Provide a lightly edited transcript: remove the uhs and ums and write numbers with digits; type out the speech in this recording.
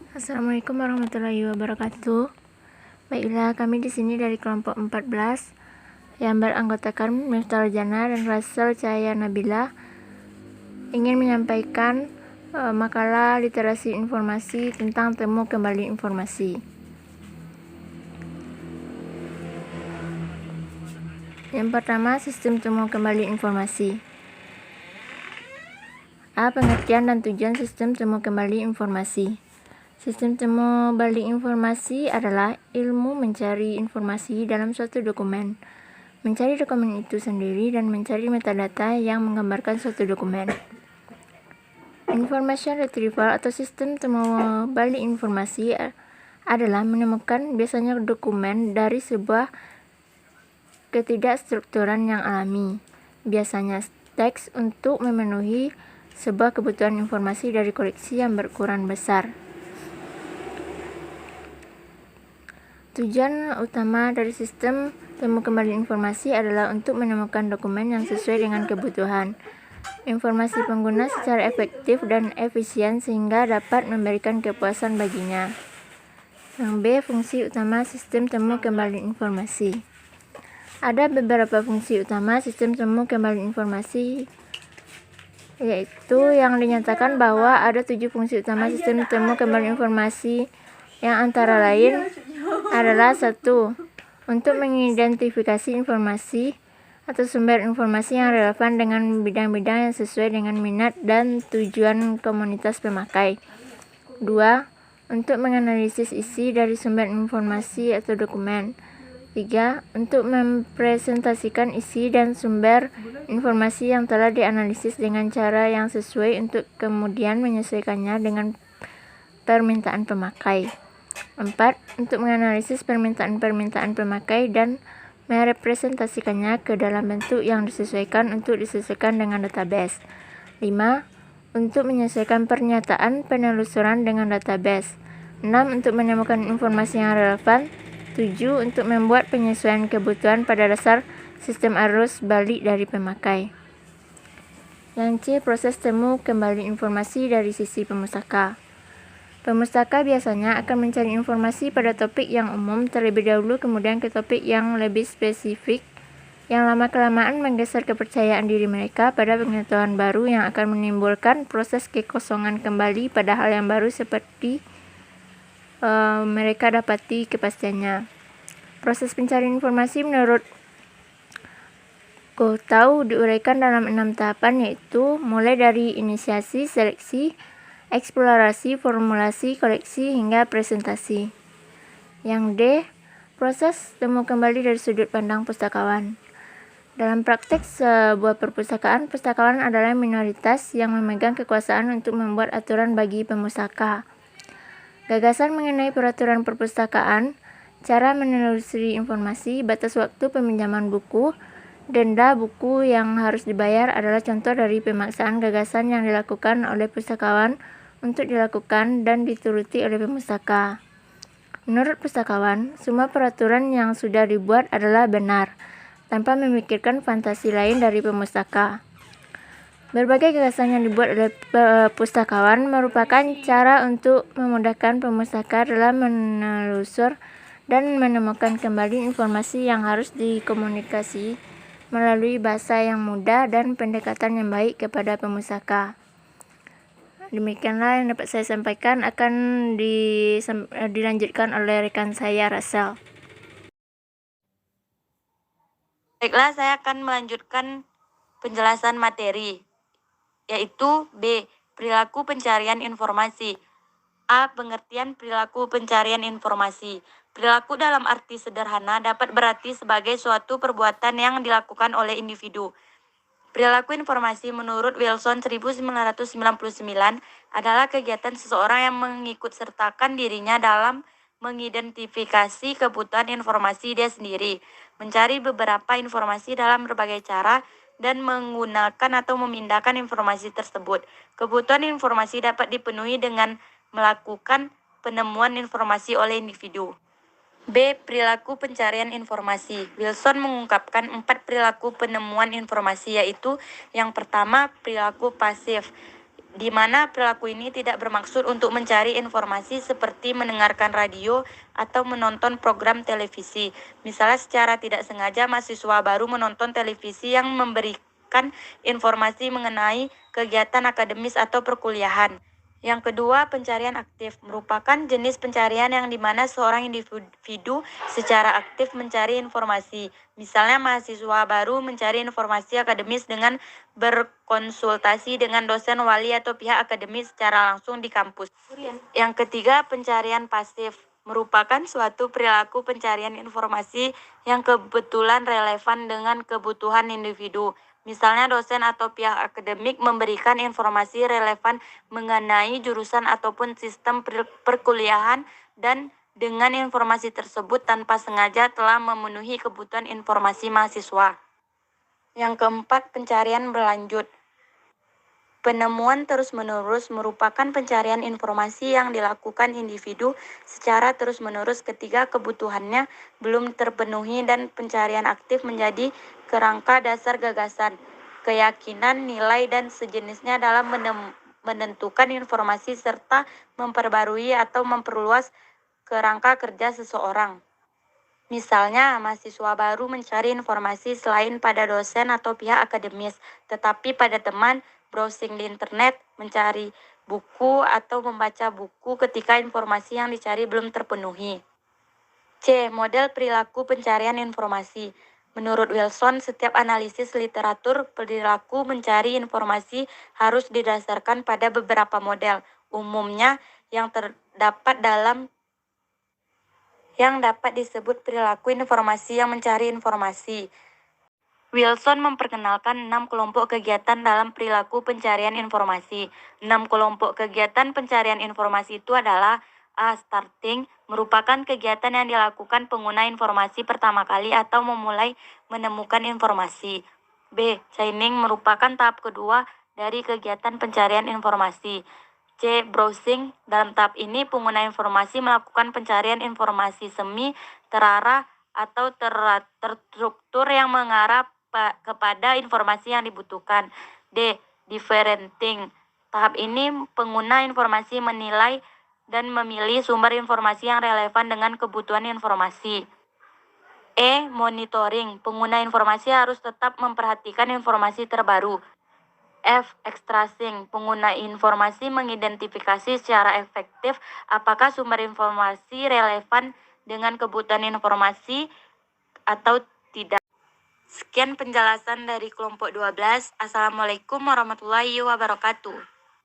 Assalamualaikum warahmatullahi wabarakatuh. Baiklah, kami di sini dari kelompok 14 yang beranggotakan Miftahul Jannah dan Rasel Cahaya Nabila ingin menyampaikan makalah literasi informasi tentang temu kembali informasi. Yang pertama, sistem temu kembali informasi. A. Pengertian dan tujuan sistem temu kembali informasi. Sistem temu balik informasi adalah ilmu mencari informasi dalam suatu dokumen, mencari dokumen itu sendiri, dan mencari metadata yang menggambarkan suatu dokumen. Information retrieval atau sistem temu balik informasi adalah menemukan biasanya dokumen dari sebuah ketidakstrukturan yang alami, biasanya teks, untuk memenuhi sebuah kebutuhan informasi dari koleksi yang berukuran besar. Tujuan utama dari sistem temu kembali informasi adalah untuk menemukan dokumen yang sesuai dengan kebutuhan informasi pengguna secara efektif dan efisien sehingga dapat memberikan kepuasan baginya. Yang B. Fungsi utama sistem temu kembali informasi. Ada beberapa fungsi utama sistem temu kembali informasi, yaitu yang dinyatakan bahwa ada 7 fungsi utama sistem temu kembali informasi yang antara lain adalah 1. Untuk mengidentifikasi informasi atau sumber informasi yang relevan dengan bidang-bidang yang sesuai dengan minat dan tujuan komunitas pemakai. 2. Untuk menganalisis isi dari sumber informasi atau dokumen. 3. Untuk mempresentasikan isi dan sumber informasi yang telah dianalisis dengan cara yang sesuai untuk kemudian menyesuaikannya dengan permintaan pemakai. 4. Untuk menganalisis permintaan pemakai dan merepresentasikannya ke dalam bentuk yang disesuaikan untuk disesuaikan dengan database. 5. Untuk menyesuaikan pernyataan penelusuran dengan database. 6. Untuk menemukan informasi yang relevan. 7. Untuk membuat penyesuaian kebutuhan pada dasar sistem arus balik dari pemakai. Yang C. Proses temu kembali informasi dari sisi pemustaka. Pemustaka biasanya akan mencari informasi pada topik yang umum terlebih dahulu, kemudian ke topik yang lebih spesifik, yang lama-kelamaan menggeser kepercayaan diri mereka pada pengetahuan baru yang akan menimbulkan proses kekosongan kembali pada hal yang baru seperti mereka dapati kepastiannya. Proses pencarian informasi menurut Gohtau diuraikan dalam 6 tahapan, yaitu mulai dari inisiasi, seleksi, eksplorasi, formulasi, koleksi, hingga presentasi. Yang D. Proses temu kembali dari sudut pandang pustakawan. Dalam praktek sebuah perpustakaan, pustakawan adalah minoritas yang memegang kekuasaan untuk membuat aturan bagi pemustaka. Gagasan mengenai peraturan perpustakaan, cara menelusuri informasi, batas waktu peminjaman buku, denda buku yang harus dibayar adalah contoh dari pemaksaan gagasan yang dilakukan oleh pustakawan untuk dilakukan dan dituruti oleh pemustaka. Menurut pustakawan, semua peraturan yang sudah dibuat adalah benar, tanpa memikirkan fantasi lain dari pemustaka. Berbagai gagasan yang dibuat oleh pustakawan merupakan cara untuk memudahkan pemustaka dalam menelusur dan menemukan kembali informasi yang harus dikomunikasi melalui bahasa yang mudah dan pendekatan yang baik kepada pemustaka. Demikianlah yang dapat saya sampaikan, akan dilanjutkan oleh rekan saya, Rasel. Baiklah, saya akan melanjutkan penjelasan materi, yaitu B. Perilaku pencarian informasi. A. Pengertian perilaku pencarian informasi. Perilaku dalam arti sederhana dapat berarti sebagai suatu perbuatan yang dilakukan oleh individu. Perilaku informasi menurut Wilson 1999 adalah kegiatan seseorang yang mengikutsertakan dirinya dalam mengidentifikasi kebutuhan informasi dia sendiri, mencari beberapa informasi dalam berbagai cara, dan menggunakan atau memindahkan informasi tersebut. Kebutuhan informasi dapat dipenuhi dengan melakukan penemuan informasi oleh individu. B. Perilaku pencarian informasi. Wilson mengungkapkan 4 perilaku penemuan informasi, yaitu yang pertama, perilaku pasif. di mana perilaku ini tidak bermaksud untuk mencari informasi seperti mendengarkan radio atau menonton program televisi. Misalnya secara tidak sengaja mahasiswa baru menonton televisi yang memberikan informasi mengenai kegiatan akademis atau perkuliahan. Yang kedua, pencarian aktif merupakan jenis pencarian yang dimana seorang individu secara aktif mencari informasi. Misalnya mahasiswa baru mencari informasi akademis dengan berkonsultasi dengan dosen, wali, atau pihak akademis secara langsung di kampus. Yang ketiga, pencarian pasif merupakan suatu perilaku pencarian informasi yang kebetulan relevan dengan kebutuhan individu. Misalnya dosen atau pihak akademik memberikan informasi relevan mengenai jurusan ataupun sistem perkuliahan dan dengan informasi tersebut tanpa sengaja telah memenuhi kebutuhan informasi mahasiswa. Yang keempat, pencarian berlanjut. Penemuan terus-menerus merupakan pencarian informasi yang dilakukan individu secara terus-menerus ketika kebutuhannya belum terpenuhi, dan pencarian aktif menjadi kerangka dasar gagasan, keyakinan, nilai, dan sejenisnya dalam menentukan informasi serta memperbarui atau memperluas kerangka kerja seseorang. Misalnya, mahasiswa baru mencari informasi selain pada dosen atau pihak akademis, tetapi pada teman, browsing di internet, mencari buku, atau membaca buku ketika informasi yang dicari belum terpenuhi. C. Model perilaku pencarian informasi. Menurut Wilson, setiap analisis literatur perilaku mencari informasi harus didasarkan pada beberapa model, umumnya yang dapat disebut perilaku informasi yang mencari informasi. Wilson memperkenalkan 6 kelompok kegiatan dalam perilaku pencarian informasi. 6 kelompok kegiatan pencarian informasi itu adalah: A. Starting, merupakan kegiatan yang dilakukan pengguna informasi pertama kali atau memulai menemukan informasi. B. Chaining, merupakan tahap kedua dari kegiatan pencarian informasi. C. Browsing, dalam tahap ini pengguna informasi melakukan pencarian informasi semi terarah atau terstruktur yang mengarah kepada informasi yang dibutuhkan. D. Differentiating, tahap ini pengguna informasi menilai dan memilih sumber informasi yang relevan dengan kebutuhan informasi. E. Monitoring, pengguna informasi harus tetap memperhatikan informasi terbaru. F. Extracting, pengguna informasi mengidentifikasi secara efektif apakah sumber informasi relevan dengan kebutuhan informasi atau tidak. Sekian penjelasan dari kelompok 12. Assalamualaikum warahmatullahi wabarakatuh.